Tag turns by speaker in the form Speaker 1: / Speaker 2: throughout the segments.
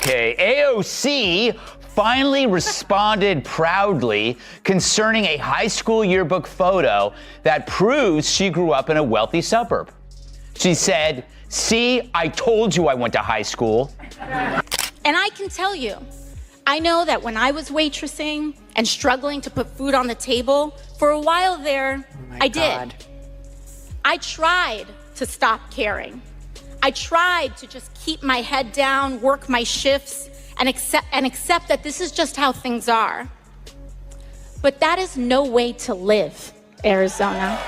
Speaker 1: Okay, AOC finally responded proudly concerning a high school yearbook photo that proves she grew up in a wealthy suburb. She said, "See, I told you I went to high school."
Speaker 2: And I can tell you, I know that when I was waitressing and struggling to put food on the table, for a while there, I did. I tried to stop caring. I tried to just keep my head down, work my shifts, and accept that this is just how things are. But that is no way to live, Arizona.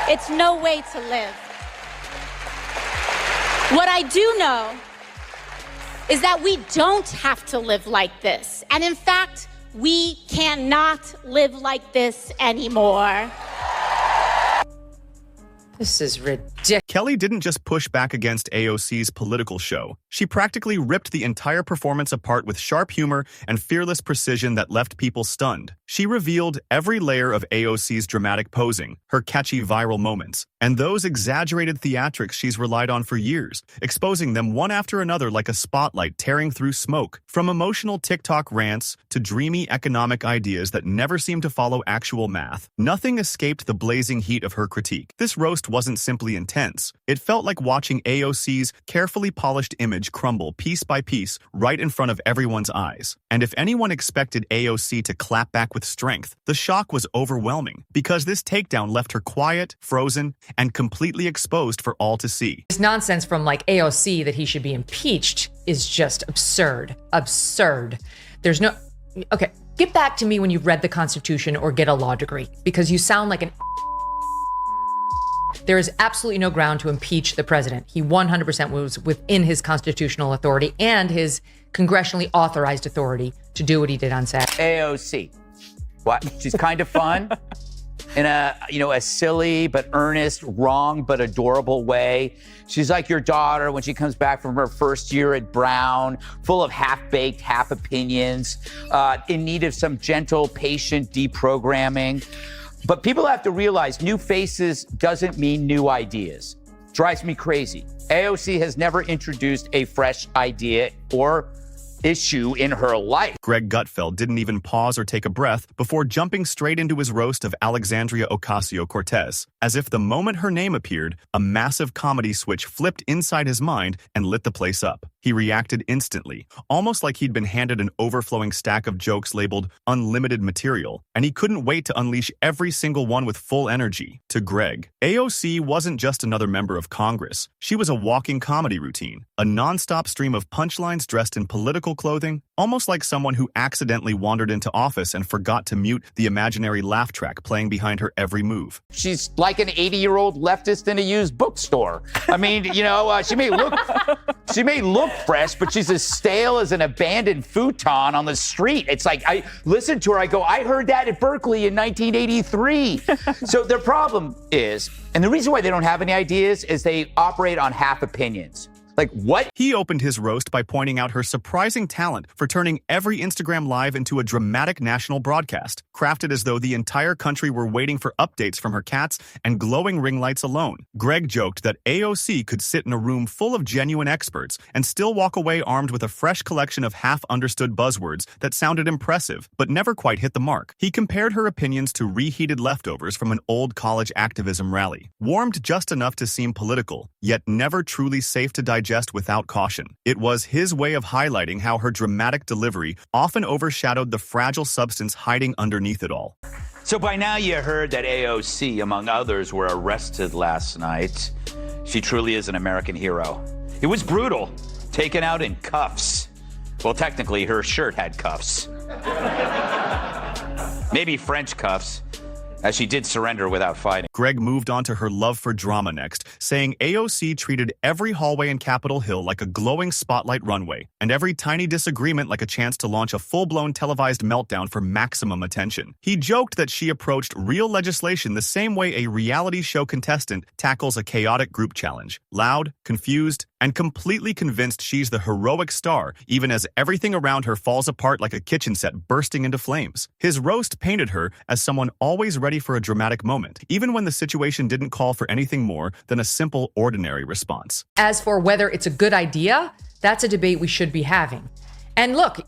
Speaker 2: It's no way to live. What I do know is that we don't have to live like this. And in fact, we cannot live like this anymore.
Speaker 3: This is ridiculous.
Speaker 4: Kelly didn't just push back against AOC's political show. She practically ripped the entire performance apart with sharp humor and fearless precision that left people stunned. She revealed every layer of AOC's dramatic posing, her catchy viral moments, and those exaggerated theatrics she's relied on for years, exposing them one after another like a spotlight tearing through smoke. From emotional TikTok rants to dreamy economic ideas that never seem to follow actual math, nothing escaped the blazing heat of her critique. This roast wasn't simply intense. It felt like watching AOC's carefully polished image crumble piece by piece right in front of everyone's eyes. And if anyone expected AOC to clap back with strength, the shock was overwhelming because this takedown left her quiet, frozen, and completely exposed for all to see.
Speaker 3: This nonsense from like AOC that he should be impeached is just absurd. Absurd. There's no... Okay, get back to me when you've read the Constitution or get a law degree, because you sound like an... There is absolutely no ground to impeach the president. He 100% was within his constitutional authority and his congressionally authorized authority to do what he did on Saturday.
Speaker 1: AOC. What? She's kind of fun in a silly but earnest, wrong but adorable way. She's like your daughter when she comes back from her first year at Brown, full of half-baked, half opinions, in need of some gentle, patient deprogramming. But people have to realize new faces doesn't mean new ideas. Drives me crazy. AOC has never introduced a fresh idea or issue in her life.
Speaker 4: Greg Gutfeld didn't even pause or take a breath before jumping straight into his roast of Alexandria Ocasio-Cortez. As if the moment her name appeared, a massive comedy switch flipped inside his mind and lit the place up. He reacted instantly, almost like he'd been handed an overflowing stack of jokes labeled unlimited material, and he couldn't wait to unleash every single one with full energy. To Greg, AOC wasn't just another member of Congress. She was a walking comedy routine, a nonstop stream of punchlines dressed in political clothing, almost like someone who accidentally wandered into office and forgot to mute the imaginary laugh track playing behind her every move.
Speaker 1: She's like an 80-year-old leftist in a used bookstore. I mean, she may look fresh, but she's as stale as an abandoned futon on the street. It's like, I listen to her, I go, I heard that at Berkeley in 1983. So their problem is, and the reason why they don't have any ideas is they operate on half opinions. Like, what?
Speaker 4: He opened his roast by pointing out her surprising talent for turning every Instagram Live into a dramatic national broadcast, crafted as though the entire country were waiting for updates from her cats and glowing ring lights alone. Greg joked that AOC could sit in a room full of genuine experts and still walk away armed with a fresh collection of half-understood buzzwords that sounded impressive, but never quite hit the mark. He compared her opinions to reheated leftovers from an old college activism rally, warmed just enough to seem political, yet never truly safe to digest without caution. It was his way of highlighting how her dramatic delivery often overshadowed the fragile substance hiding underneath it all.
Speaker 1: So by now you heard that AOC, among others, were arrested last night. She truly is an American hero. It was brutal, taken out in cuffs. Well, technically, her shirt had cuffs. Maybe French cuffs, as she did surrender without fighting.
Speaker 4: Greg moved on to her love for drama next, saying AOC treated every hallway in Capitol Hill like a glowing spotlight runway, and every tiny disagreement like a chance to launch a full-blown televised meltdown for maximum attention. He joked that she approached real legislation the same way a reality show contestant tackles a chaotic group challenge, loud, confused, and completely convinced she's the heroic star, even as everything around her falls apart like a kitchen set bursting into flames. His roast painted her as someone always ready ready for a dramatic moment, even when the situation didn't call for anything more than a simple, ordinary response.
Speaker 3: As for whether it's a good idea, that's a debate we should be having. And look,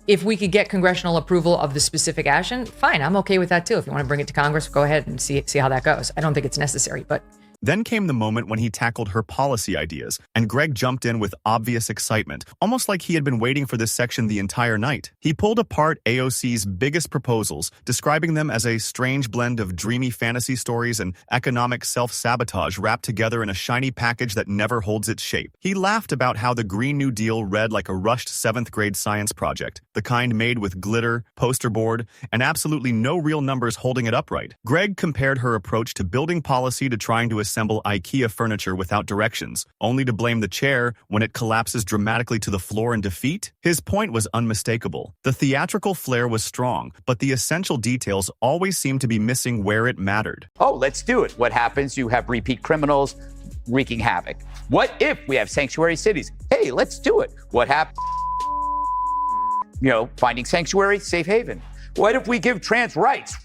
Speaker 3: if we could get congressional approval of the specific action, fine, I'm okay with that too. If you want to bring it to Congress, go ahead and see how that goes. I don't think it's necessary, but...
Speaker 4: Then came the moment when he tackled her policy ideas, and Greg jumped in with obvious excitement, almost like he had been waiting for this section the entire night. He pulled apart AOC's biggest proposals, describing them as a strange blend of dreamy fantasy stories and economic self-sabotage wrapped together in a shiny package that never holds its shape. He laughed about how the Green New Deal read like a rushed 7th grade science project, the kind made with glitter, poster board, and absolutely no real numbers holding it upright. Greg compared her approach to building policy to trying to assemble IKEA furniture without directions, only to blame the chair when it collapses dramatically to the floor in defeat. His point was unmistakable. The theatrical flair was strong, but the essential details always seemed to be missing where it mattered.
Speaker 1: Oh, let's do it. What happens? You have repeat criminals wreaking havoc. What if we have sanctuary cities? Hey, let's do it. What happens? Finding sanctuary, safe haven. What if we give trans rights?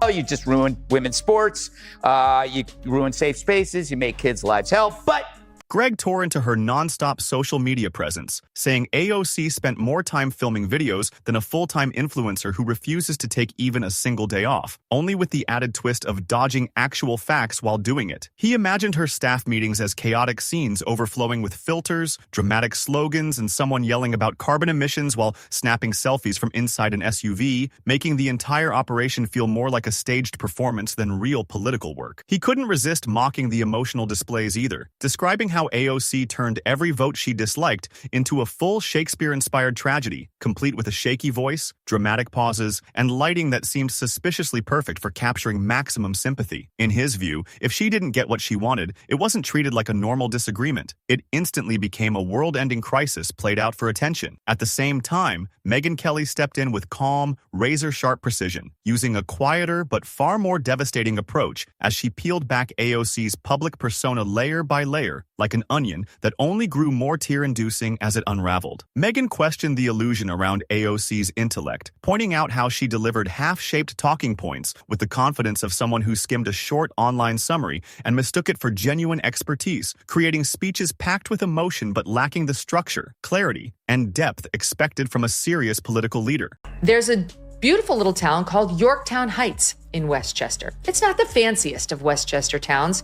Speaker 1: Oh, you just ruin women's sports, you ruin safe spaces, you make kids' lives hell, but...
Speaker 4: Greg tore into her nonstop social media presence, saying AOC spent more time filming videos than a full-time influencer who refuses to take even a single day off, only with the added twist of dodging actual facts while doing it. He imagined her staff meetings as chaotic scenes overflowing with filters, dramatic slogans, and someone yelling about carbon emissions while snapping selfies from inside an SUV, making the entire operation feel more like a staged performance than real political work. He couldn't resist mocking the emotional displays either, describing how AOC turned every vote she disliked into a full Shakespeare-inspired tragedy, complete with a shaky voice, dramatic pauses, and lighting that seemed suspiciously perfect for capturing maximum sympathy. In his view, if she didn't get what she wanted, it wasn't treated like a normal disagreement. It instantly became a world-ending crisis played out for attention. At the same time, Megyn Kelly stepped in with calm, razor-sharp precision, using a quieter but far more devastating approach as she peeled back AOC's public persona layer by layer, like an onion that only grew more tear-inducing as it unraveled. Megyn questioned the illusion around AOC's intellect, pointing out how she delivered half-shaped talking points with the confidence of someone who skimmed a short online summary and mistook it for genuine expertise, creating speeches packed with emotion but lacking the structure, clarity, and depth expected from a serious political leader.
Speaker 3: There's a beautiful little town called Yorktown Heights in Westchester. It's not the fanciest of Westchester towns,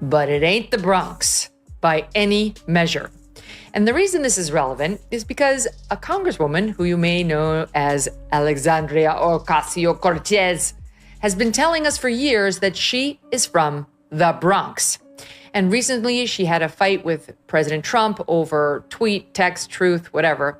Speaker 3: but it ain't the Bronx by any measure. And the reason this is relevant is because a congresswoman who you may know as Alexandria Ocasio-Cortez has been telling us for years that she is from the Bronx. And recently she had a fight with President Trump over tweet, text, truth, whatever.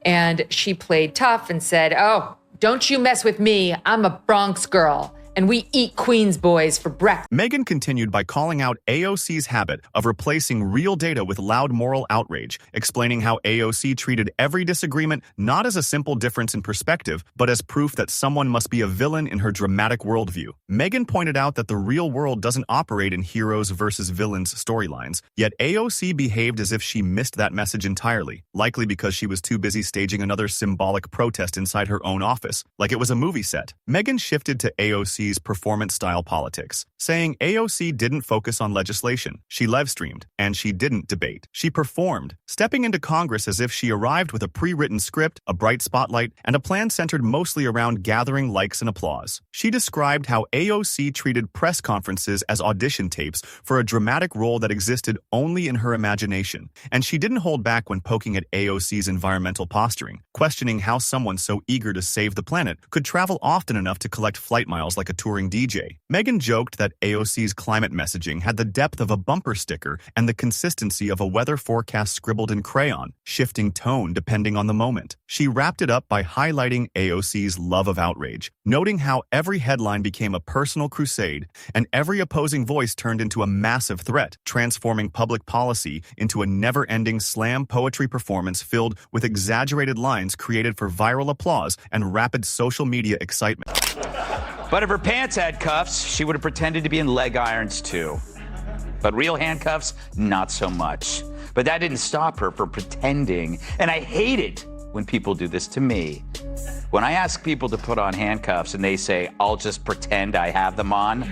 Speaker 3: And she played tough and said, "Oh, don't you mess with me. I'm a Bronx girl. And we eat Queens boys for breakfast."
Speaker 4: Megyn continued by calling out AOC's habit of replacing real data with loud moral outrage, explaining how AOC treated every disagreement not as a simple difference in perspective, but as proof that someone must be a villain in her dramatic worldview. Megyn pointed out that the real world doesn't operate in heroes versus villains storylines, yet AOC behaved as if she missed that message entirely, likely because she was too busy staging another symbolic protest inside her own office, like it was a movie set. Megyn shifted to AOC's performance-style politics, saying AOC didn't focus on legislation, she live-streamed, and she didn't debate. She performed, stepping into Congress as if she arrived with a pre-written script, a bright spotlight, and a plan centered mostly around gathering likes and applause. She described how AOC treated press conferences as audition tapes for a dramatic role that existed only in her imagination, and she didn't hold back when poking at AOC's environmental posturing, questioning how someone so eager to save the planet could travel often enough to collect flight miles like a touring DJ. Megyn joked that AOC's climate messaging had the depth of a bumper sticker and the consistency of a weather forecast scribbled in crayon, shifting tone depending on the moment. She wrapped it up by highlighting AOC's love of outrage, noting how every headline became a personal crusade and every opposing voice turned into a massive threat, transforming public policy into a never-ending slam poetry performance filled with exaggerated lines created for viral applause and rapid social media excitement.
Speaker 1: But if her pants had cuffs, she would have pretended to be in leg irons too. But real handcuffs, not so much. But that didn't stop her from pretending. And I hate it when people do this to me. When I ask people to put on handcuffs and they say, I'll just pretend I have them on,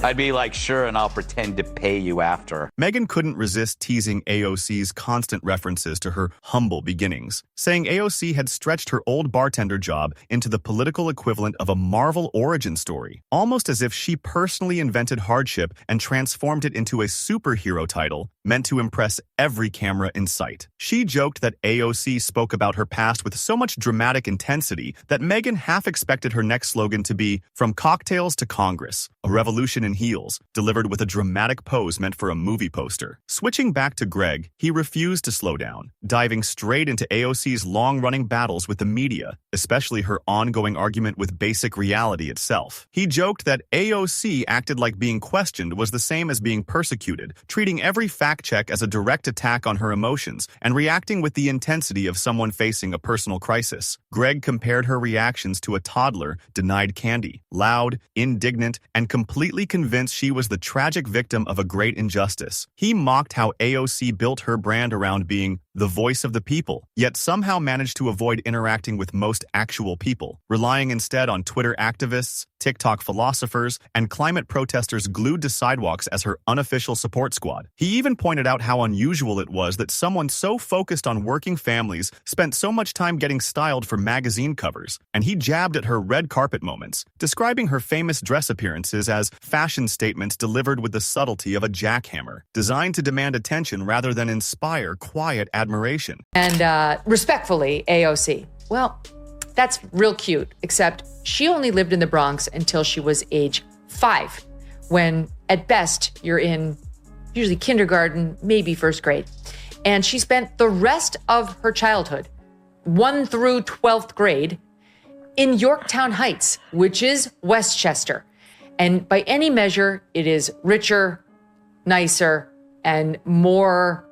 Speaker 1: I'd be like, sure, and I'll pretend to pay you after.
Speaker 4: Megyn couldn't resist teasing AOC's constant references to her humble beginnings, saying AOC had stretched her old bartender job into the political equivalent of a Marvel origin story, almost as if she personally invented hardship and transformed it into a superhero title meant to impress every camera in sight. She joked that AOC spoke about her past with so much dramatic intensity that Megyn half expected her next slogan to be, "From cocktails to Congress, a revolution in heels," delivered with a dramatic pose meant for a movie poster. Switching back to Greg, he refused to slow down, diving straight into AOC's long-running battles with the media, especially her ongoing argument with basic reality itself. He joked that AOC acted like being questioned was the same as being persecuted, treating every fact check as a direct attack on her emotions and reacting with the intensity of someone facing a personal crisis. Greg compared her reactions to a toddler denied candy, loud, indignant, and completely convinced she was the tragic victim of a great injustice. He mocked how AOC built her brand around being the voice of the people, yet somehow managed to avoid interacting with most actual people, relying instead on Twitter activists, TikTok philosophers, and climate protesters glued to sidewalks as her unofficial support squad. He even pointed out how unusual it was that someone so focused on working families spent so much time getting styled for magazine covers, and he jabbed at her red carpet moments, describing her famous dress appearances as fashion statements delivered with the subtlety of a jackhammer, designed to demand attention rather than inspire quiet admiration.
Speaker 3: And respectfully, AOC. Well, that's real cute, except she only lived in the Bronx until she was age 5, when at best you're in usually kindergarten, maybe first grade. And she spent the rest of her childhood, 1 through 12th grade, in Yorktown Heights, which is Westchester. And by any measure, it is richer, nicer, and more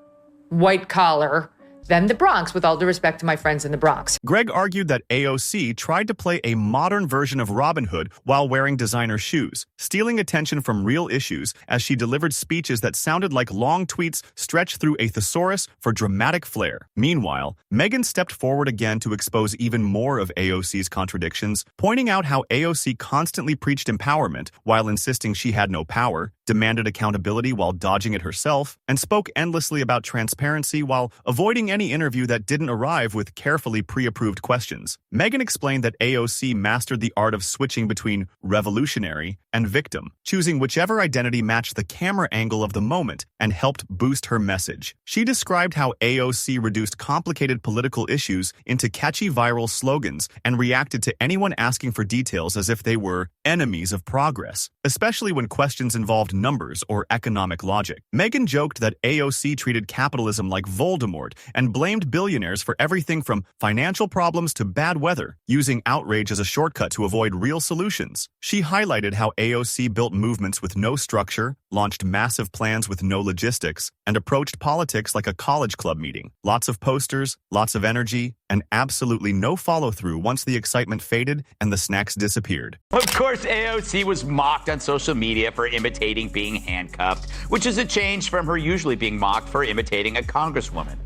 Speaker 3: white collar than the Bronx, with all due respect to my friends in the Bronx.
Speaker 4: Greg argued that AOC tried to play a modern version of Robin Hood while wearing designer shoes, stealing attention from real issues as she delivered speeches that sounded like long tweets stretched through a thesaurus for dramatic flair. Meanwhile, Megyn stepped forward again to expose even more of AOC's contradictions, pointing out how AOC constantly preached empowerment while insisting she had no power, demanded accountability while dodging it herself, and spoke endlessly about transparency while avoiding any interview that didn't arrive with carefully pre-approved questions. Megyn explained that AOC mastered the art of switching between revolutionary and victim, choosing whichever identity matched the camera angle of the moment and helped boost her message. She described how AOC reduced complicated political issues into catchy viral slogans and reacted to anyone asking for details as if they were enemies of progress, especially when questions involved numbers or economic logic. Megyn joked that AOC treated capitalism like Voldemort and blamed billionaires for everything from financial problems to bad weather, using outrage as a shortcut to avoid real solutions. She highlighted how AOC built movements with no structure, launched massive plans with no logistics, and approached politics like a college club meeting. Lots of posters, lots of energy, and absolutely no follow-through once the excitement faded and the snacks disappeared.
Speaker 1: Of course, AOC was mocked on social media for imitating being handcuffed, which is a change from her usually being mocked for imitating a congresswoman.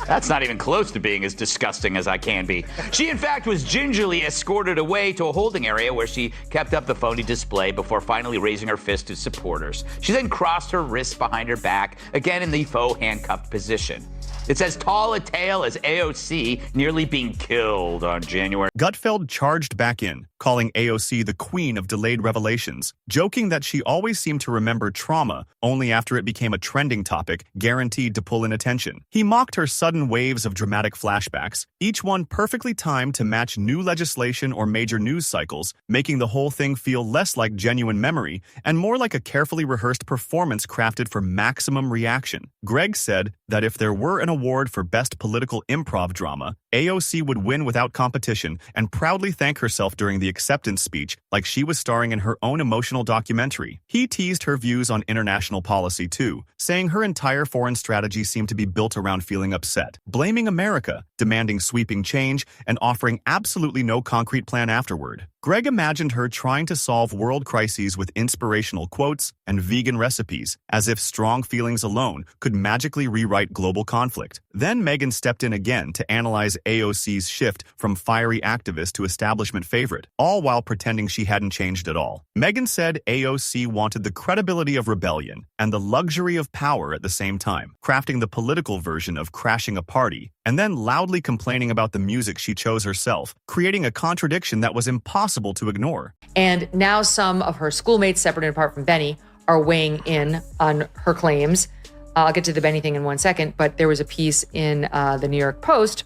Speaker 1: That's not even close to being as disgusting as I can be. She, in fact, was gingerly escorted away to a holding area where she kept up the phony display before finally raising her fist to supporters. She then crossed her wrists behind her back, again in the faux handcuffed position. It's as tall a tale as AOC nearly being killed on January.
Speaker 4: Gutfeld charged back in, calling AOC the queen of delayed revelations, joking that she always seemed to remember trauma only after it became a trending topic guaranteed to pull in attention. He mocked her sudden waves of dramatic flashbacks, each one perfectly timed to match new legislation or major news cycles, making the whole thing feel less like genuine memory and more like a carefully rehearsed performance crafted for maximum reaction. Greg said that if there were an award for Best Political Improv Drama, AOC would win without competition and proudly thank herself during the acceptance speech like she was starring in her own emotional documentary. He teased her views on international policy too, saying her entire foreign strategy seemed to be built around feeling upset, blaming America, demanding sweeping change, and offering absolutely no concrete plan afterward. Greg imagined her trying to solve world crises with inspirational quotes and vegan recipes, as if strong feelings alone could magically rewrite global conflict. Then Megan stepped in again to analyze AOC's shift from fiery activist to establishment favorite, all while pretending she hadn't changed at all. Megan said AOC wanted the credibility of rebellion and the luxury of power at the same time, crafting the political version of crashing a party, and then loudly complaining about the music she chose herself, creating a contradiction that was impossible to ignore.
Speaker 3: And now some of her schoolmates, separate and apart from Benny, are weighing in on her claims. I'll get to the Benny thing in one second, but there was a piece in the New York Post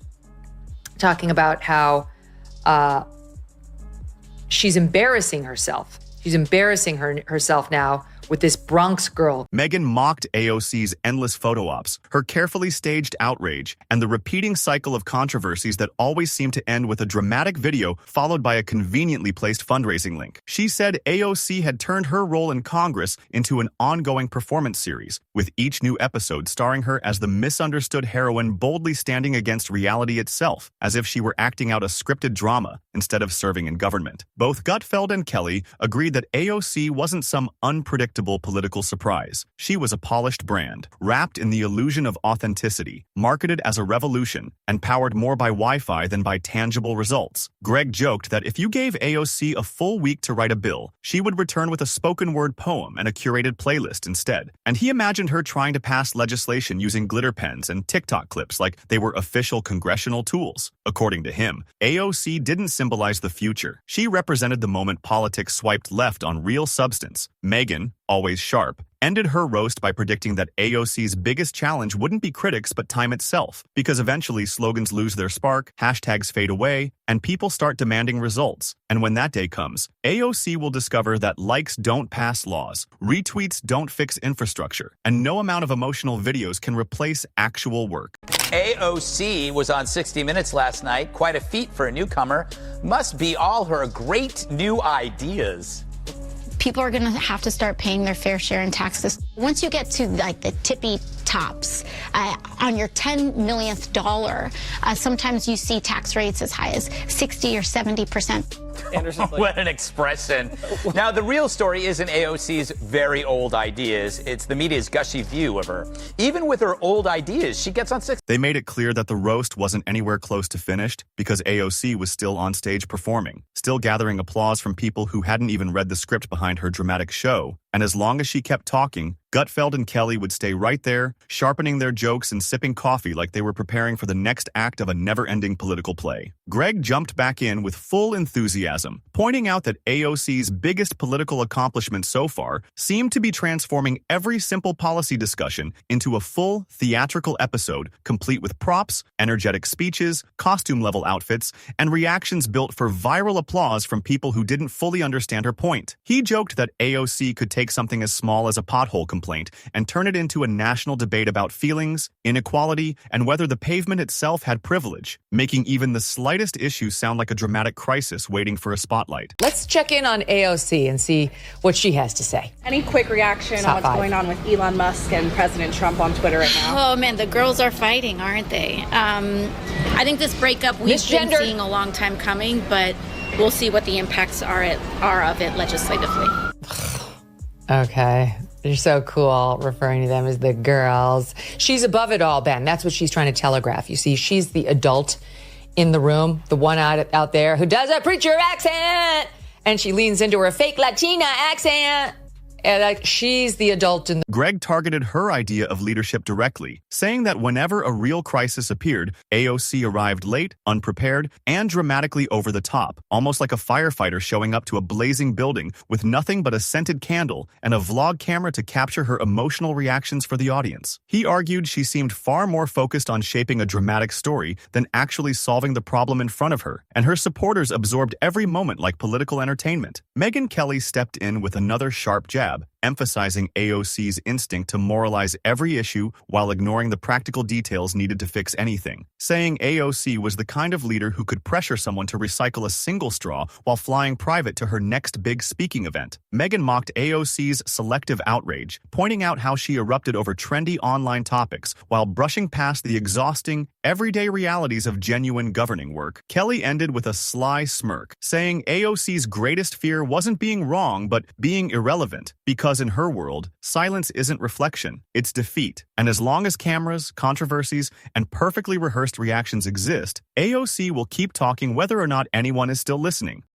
Speaker 3: talking about how she's embarrassing herself. She's embarrassing herself now with this Bronx girl.
Speaker 4: Megan mocked AOC's endless photo ops, her carefully staged outrage, and the repeating cycle of controversies that always seem to end with a dramatic video followed by a conveniently placed fundraising link. She said AOC had turned her role in Congress into an ongoing performance series, with each new episode starring her as the misunderstood heroine boldly standing against reality itself, as if she were acting out a scripted drama instead of serving in government. Both Gutfeld and Kelly agreed that AOC wasn't some unpredictable political surprise. She was a polished brand, wrapped in the illusion of authenticity, marketed as a revolution, and powered more by Wi-Fi than by tangible results. Greg joked that if you gave AOC a full week to write a bill, she would return with a spoken word poem and a curated playlist instead. And he imagined her trying to pass legislation using glitter pens and TikTok clips like they were official congressional tools. According to him, AOC didn't symbolize the future. She represented the moment politics swiped left on real substance. Megan, always sharp, ended her roast by predicting that AOC's biggest challenge wouldn't be critics but time itself, because eventually slogans lose their spark, hashtags fade away, and people start demanding results. And when that day comes, AOC will discover that likes don't pass laws, retweets don't fix infrastructure, and no amount of emotional videos can replace actual work.
Speaker 1: AOC was on 60 Minutes last night. Quite a feat for a newcomer. Must be all her great new ideas.
Speaker 5: People are going to have to start paying their fair share in taxes. Once you get to like the tippy tops, on your $10 millionth dollar, sometimes you see tax rates as high as 60 or 70%.
Speaker 1: What an expression. Now, the real story isn't AOC's very old ideas. It's the media's gushy view of her. Even with her old ideas, she gets on 60.
Speaker 4: They made it clear that the roast wasn't anywhere close to finished because AOC was still on stage performing, still gathering applause from people who hadn't even read the script behind her dramatic show. And as long as she kept talking, Gutfeld and Kelly would stay right there, sharpening their jokes and sipping coffee like they were preparing for the next act of a never-ending political play. Greg jumped back in with full enthusiasm, pointing out that AOC's biggest political accomplishment so far seemed to be transforming every simple policy discussion into a full theatrical episode, complete with props, energetic speeches, costume-level outfits, and reactions built for viral applause from people who didn't fully understand her point. He joked that AOC could take something as small as a pothole complaint and turn it into a national debate about feelings, inequality, and whether the pavement itself had privilege, making even the slightest issue sound like a dramatic crisis waiting for a spotlight.
Speaker 3: Let's check in on AOC and see what she has to say.
Speaker 6: Any quick reaction on what's going on with Elon Musk and President Trump on Twitter right now?
Speaker 2: Oh man, the girls are fighting, aren't they? I think this breakup we've been seeing a long time coming, but we'll see what the impacts are of it legislatively.
Speaker 3: Okay. You're so cool referring to them as the girls. She's above it all, Ben. That's what she's trying to telegraph. You see, she's the adult in the room, the one out there who does a preacher accent, and she leans into her fake Latina accent. And like, she's the adult in the...
Speaker 4: Greg targeted her idea of leadership directly, saying that whenever a real crisis appeared, AOC arrived late, unprepared, and dramatically over the top, almost like a firefighter showing up to a blazing building with nothing but a scented candle and a vlog camera to capture her emotional reactions for the audience. He argued she seemed far more focused on shaping a dramatic story than actually solving the problem in front of her, and her supporters absorbed every moment like political entertainment. Megan Kelly stepped in with another sharp jab, emphasizing AOC's instinct to moralize every issue while ignoring the practical details needed to fix anything, saying AOC was the kind of leader who could pressure someone to recycle a single straw while flying private to her next big speaking event. Megyn mocked AOC's selective outrage, pointing out how she erupted over trendy online topics while brushing past the exhausting, everyday realities of genuine governing work. Kelly ended with a sly smirk, saying AOC's greatest fear wasn't being wrong, but being irrelevant, because in her world, silence isn't reflection, it's defeat. And as long as cameras, controversies, and perfectly rehearsed reactions exist, AOC will keep talking whether or not anyone is still listening.